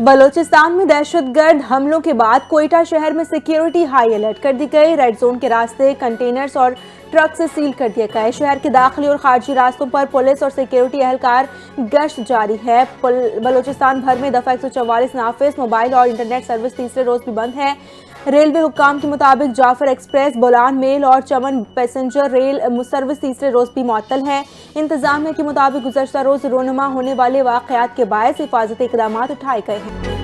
بلوچستان میں دہشت گرد حملوں کے بعد کوئٹہ شہر میں سیکیورٹی ہائی الرٹ کر دی گئی۔ ریڈ زون کے راستے کنٹینرز اور ٹرک سے سیل کر دیا گئے۔ شہر کے داخلی اور خارجی راستوں پر پولیس اور سیکیورٹی اہلکار گشت جاری ہے۔ بلوچستان بھر میں دفعہ 144 نافذ، موبائل اور انٹرنیٹ سروس تیسرے روز بھی بند ہے۔ ریلوے حکام کے مطابق جعفر ایکسپریس، بولان میل اور چمن پیسنجر ریل سروس تیسرے روز بھی معطل ہے۔ انتظامیہ کے مطابق گزشتہ روز رونما ہونے والے واقعات کے باعث حفاظتی اقدامات اٹھائے گئے ہیں۔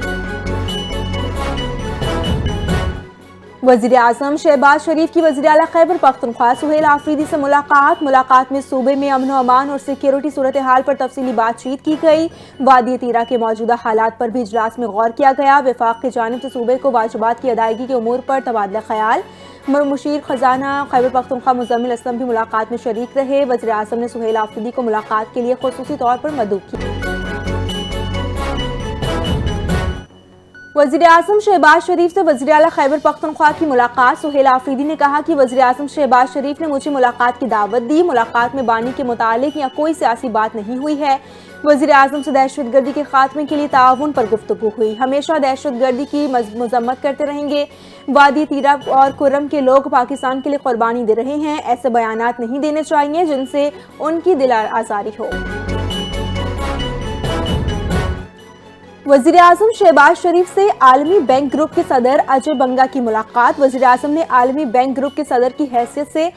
وزیر اعظم شہباز شریف کی وزیر اعلیٰ خیبر پختونخوا سہیل آفریدی سے ملاقات میں صوبے میں امن و امان اور سیکیورٹی صورتحال پر تفصیلی بات چیت کی گئی۔ وادی تیرا کے موجودہ حالات پر بھی اجلاس میں غور کیا گیا۔ وفاق کی جانب سے صوبے کو واجبات کی ادائیگی کے امور پر تبادلہ خیال۔ مشیر خزانہ خیبر پختونخوا مزمل اسلم بھی ملاقات میں شریک رہے۔ وزیر اعظم نے سہیل آفریدی کو ملاقات کے لیے خصوصی طور پر مدعو کیا۔ وزیر اعظم شہباز شریف سے وزیر اعلیٰ خیبر پختونخوا کی ملاقات۔ سہیل آفریدی نے کہا کہ وزیر اعظم شہباز شریف نے مجھے ملاقات کی دعوت دی۔ ملاقات میں بانی کے متعلق یا کوئی سیاسی بات نہیں ہوئی ہے۔ وزیر اعظم سے دہشت گردی کے خاتمے کے لیے تعاون پر گفتگو ہوئی۔ ہمیشہ دہشت گردی کی مذمت کرتے رہیں گے۔ وادی تیرا اور کرم کے لوگ پاکستان کے لیے قربانی دے رہے ہیں۔ ایسے بیانات نہیں دینے چاہیے جن سے ان کی دل آزاری ہو۔ وزیر اعظم شہباز شریف سے عالمی بینک گروپ کے صدر اجے بنگا کی ملاقات۔ وزیر اعظم نے عالمی بینک گروپ کے صدر کی حیثیت سے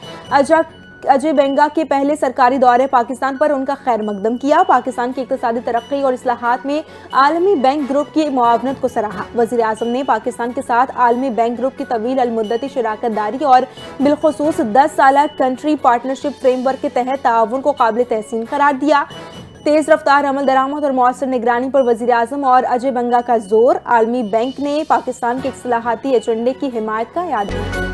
اجے بنگا کے پہلے سرکاری دورے پاکستان پر ان کا خیر مقدم کیا۔ پاکستان کی اقتصادی ترقی اور اصلاحات میں عالمی بینک گروپ کی معاونت کو سراہا۔ وزیر اعظم نے پاکستان کے ساتھ عالمی بینک گروپ کی طویل المدتی شراکت داری اور بالخصوص 10 سالہ کنٹری پارٹنرشپ فریم ورک کے تحت تعاون کو قابل تحسین قرار دیا۔ تیز رفتار عمل درآمد اور مؤثر نگرانی پر وزیر اعظم اور اجے بنگا کا زور۔ عالمی بینک نے پاکستان کے اصلاحاتی ایجنڈے کی حمایت کا اعادہ۔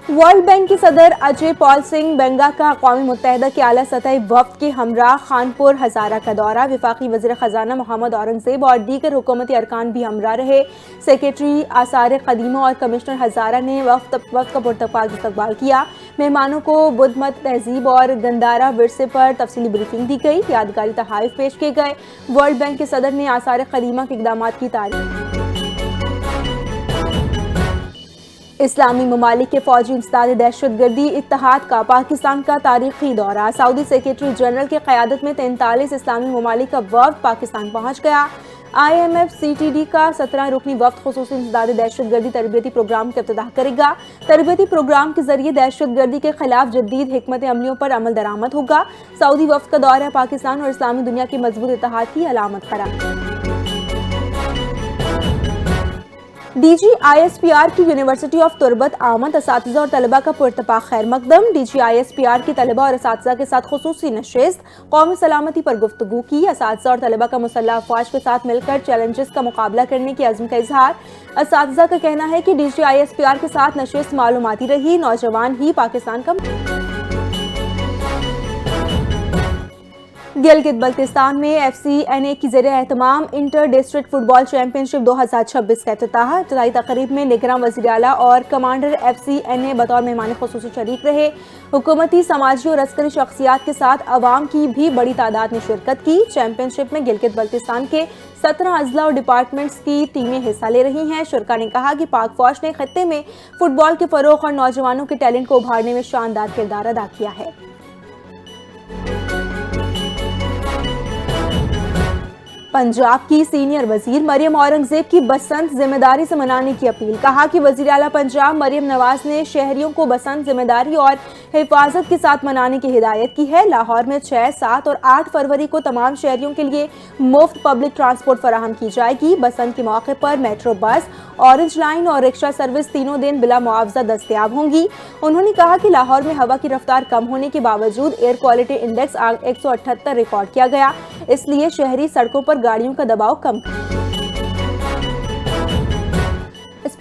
ورلڈ بینک کے صدر اجے پال سنگھ بنگا کا اقوام متحدہ کے اعلیٰ سطحی وفد کے ہمراہ خانپور ہزارہ کا دورہ۔ وفاقی وزیر خزانہ محمد اورنگزیب اور دیگر حکومتی ارکان بھی ہمراہ رہے۔ سیکریٹری آثار قدیمہ اور کمشنر ہزارہ نے وفد کا پرتپاک استقبال کیا۔ مہمانوں کو بدھ مت تہذیب اور گندھارا ورثے پر تفصیلی بریفنگ دی گئی۔ یادگاری تحائف پیش کیے گئے۔ ورلڈ بینک کے صدر نے آثار قدیمہ کے اقدامات کی تعریف۔ اسلامی ممالک کے فوجی انسداد دہشت گردی اتحاد کا پاکستان کا تاریخی دورہ۔ سعودی سیکریٹری جنرل کی قیادت میں 43 اسلامی ممالک کا وفد پاکستان پہنچ گیا۔ IMF-CTD کا 17 رکنی وفد خصوصی انسداد دہشت گردی تربیتی پروگرام کا افتتاح کرے گا۔ تربیتی پروگرام کے ذریعے دہشت گردی کے خلاف جدید حکمت عملیوں پر عمل درآمد ہوگا۔ سعودی وفد کا دورہ پاکستان اور اسلامی دنیا کے مضبوط اتحاد کی علامت قرار۔ DGISPR کی یونیورسٹی آف تربت آمد اساتذہ اور طلبہ کا پرتپاک خیر مقدم۔ DGISPR کی طلبہ اور اساتذہ کے ساتھ خصوصی نشست، قومی سلامتی پر گفتگو کی۔ اساتذہ اور طلبہ کا مسلح افواج کے ساتھ مل کر چیلنجز کا مقابلہ کرنے کی عزم کا اظہار۔ اساتذہ کا کہنا ہے کہ DGISPR کے ساتھ نشست معلوماتی رہی۔ نوجوان ہی پاکستان کا گلگت بلتستان میں FCNA کی زیر اہتمام انٹر ڈسٹرکٹ فٹ بال چیمپئن شپ 2026 کا افتتاح۔ ابتدائی تقریب میں نگراں وزیر اعلیٰ اور کمانڈر FCNA بطور مہمان خصوصی شریک رہے۔ حکومتی، سماجی اور عسکری شخصیات کے ساتھ عوام کی بھی بڑی تعداد نے شرکت کی۔ چیمپئن شپ میں گلگت بلتستان کے 17 اضلاع اور ڈپارٹمنٹس کی ٹیمیں حصہ لے رہی ہیں۔ شرکاء نے کہا کہ پاک فوج نے خطے میں فٹ بال کے فروغ اور نوجوانوں کے ٹیلنٹ کو ابھارنے میں شاندار کردار ادا کیا ہے۔ پنجاب کی سینئر وزیر مریم اورنگزیب کی بسنت ذمہ داری سے منانے کی اپیل۔ کہا کہ وزیر اعلیٰ پنجاب مریم نواز نے شہریوں کو بسنت ذمہ داری اور حفاظت کے ساتھ منانے کی ہدایت کی ہے۔ لاہور میں 6، 7 اور 8 فروری کو تمام شہریوں کے لیے مفت پبلک ٹرانسپورٹ فراہم کی جائے گی۔ بسنت کے موقع پر میٹرو بس، اورنج لائن اور رکشہ سروس تینوں دن بلا معاوضہ دستیاب ہوں گی۔ انہوں نے کہا کہ لاہور میں ہوا کی رفتار کم ہونے کے باوجود ایئر کوالٹی انڈیکس 178 ریکارڈ کیا گیا، اس لیے شہری سڑکوں پر گاڑیوں کا دباؤ کم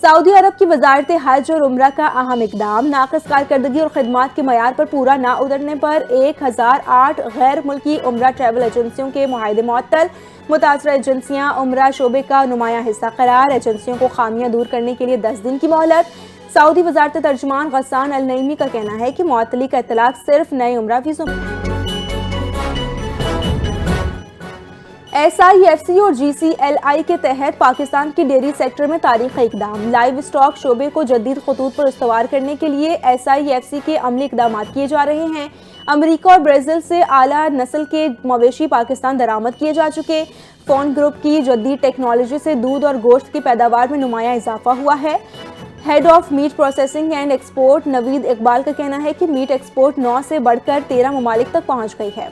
سعودی عرب کی وزارت حج اور عمرہ کا اہم اقدام، ناقص کارکردگی اور خدمات کے معیار پر پورا نہ اترنے پر 1008 غیر ملکی عمرہ ٹریول ایجنسیوں کے معاہدے معطل، متاثرہ ایجنسیاں عمرہ شعبے کا نمایاں حصہ قرار، ایجنسیوں کو خامیاں دور کرنے کے لیے 10 دن کی مہلت۔ سعودی وزارت ترجمان غسان النعیمی کا کہنا ہے کہ معطلی کا اطلاق صرف نئے عمرہ ویزوں ایس آئی ایف سی اور جی سی ایل آئی کے تحت پاکستان کی ڈیری سیکٹر میں تاریخی اقدام، لائیو اسٹاک شعبے کو جدید خطوط پر استوار کرنے کے لیے ایس آئی ایف سی کے عملی اقدامات کیے جا رہے ہیں۔ امریکہ اور برازیل سے اعلیٰ نسل کے مویشی پاکستان درآمد کیے جا چکے۔ فون گروپ کی جدید ٹیکنالوجی سے دودھ اور گوشت کی پیداوار میں نمایاں اضافہ ہوا ہے۔ Head of meat processing and export Naveed Iqbal کا کہنا ہے کہ میٹ ایکسپورٹ 9 سے بڑھ کر 13 ممالک تک پہنچ گئی ہے۔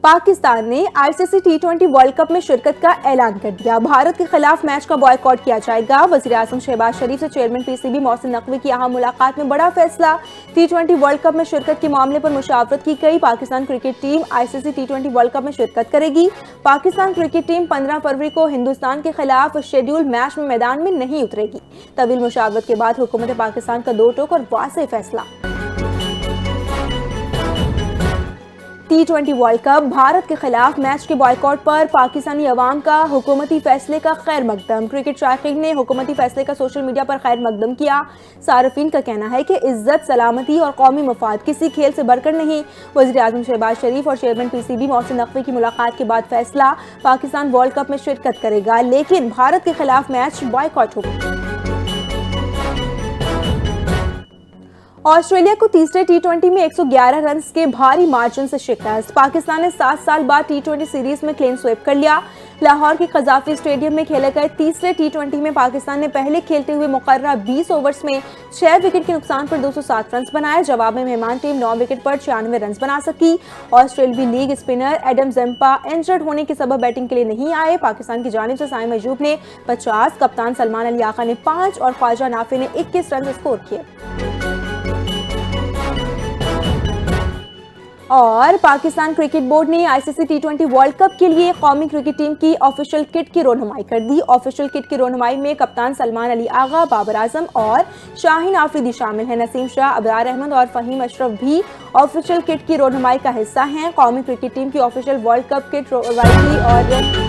پاکستان نے آئی C C T20 world cup میں شرکت کا اعلان کر دیا، بھارت کے خلاف میچ کا بائیکاٹ کیا جائے گا۔ وزیر اعظم شہباز شریف سے chairman P C B Mohsin Naqvi کی اہم ملاقات میں بڑا فیصلہ، T20 ورلڈ کپ میں شرکت کے معاملے پر مشاورت کی گئی۔ Pakistan cricket team I C C T20 world cup میں شرکت کرے گی۔ پاکستان کرکٹ ٹیم 15 فروری کو ہندوستان کے خلاف شیڈول میچ میں میدان میں نہیں اترے گی۔ طویل مشاورت کے بعد حکومت پاکستان کا دو ٹوک اور واضح فیصلہ۔ T20 ورلڈ کپ بھارت کے خلاف میچ کے بائیکاٹ پر پاکستانی عوام کا حکومتی فیصلے کا خیر مقدم، کرکٹ شائقین نے حکومتی فیصلے کا سوشل میڈیا پر خیر مقدم کیا۔ صارفین کا کہنا ہے کہ عزت، سلامتی اور قومی مفاد کسی کھیل سے بڑھ کر نہیں۔ وزیر اعظم شہباز شریف اور chairman P C B Mohsin Naqvi کی ملاقات کے بعد فیصلہ، پاکستان ورلڈ کپ میں شرکت کرے گا لیکن بھارت کے خلاف میچ بائیکاٹ ہوگا۔ آسٹریلیا کو تیسرے T20 میں 111 رنز کے بھاری مارجن سے شکست، پاکستان نے 7 سال بعد T20 سیریز میں کلین سویپ کر لیا۔ لاہور کے قذافی اسٹیڈیم میں کھیلے گئے تیسرے T20 میں پاکستان نے پہلے کھیلتے ہوئے مقررہ 20 اوورز میں 6 وکٹ کے نقصان پر 207 رنز بنائے، جواب میں مہمان ٹیم 9 وکٹ پر 96 رنز بنا سکی۔ آسٹریلوی لیگ اسپنر ایڈم زمپا انجرڈ ہونے کے سبب بیٹنگ کے لیے نہیں آئے۔ پاکستان کی جانب سے سائم ایوب نے 50، کپتان سلمان علی آقا نے 5 اور خواجہ نافع نے 21 رنز اسکور کیے۔ اور پاکستان کرکٹ بورڈ نے آئی C C T20 world cup کے لیے قومی کرکٹ ٹیم کی آفیشیل کٹ کی رونمائی کر دی۔ آفیشیل کٹ کی رونمائی میں کپتان سلمان علی آغا، بابر اعظم اور شاہین آفریدی شامل ہیں۔ نسیم شاہ، ابرار احمد اور فہیم اشرف بھی آفیشیل کٹ کی رونمائی کا حصہ ہیں۔ قومی کرکٹ ٹیم کی آفیشیل ورلڈ کپ کٹ روایتی اور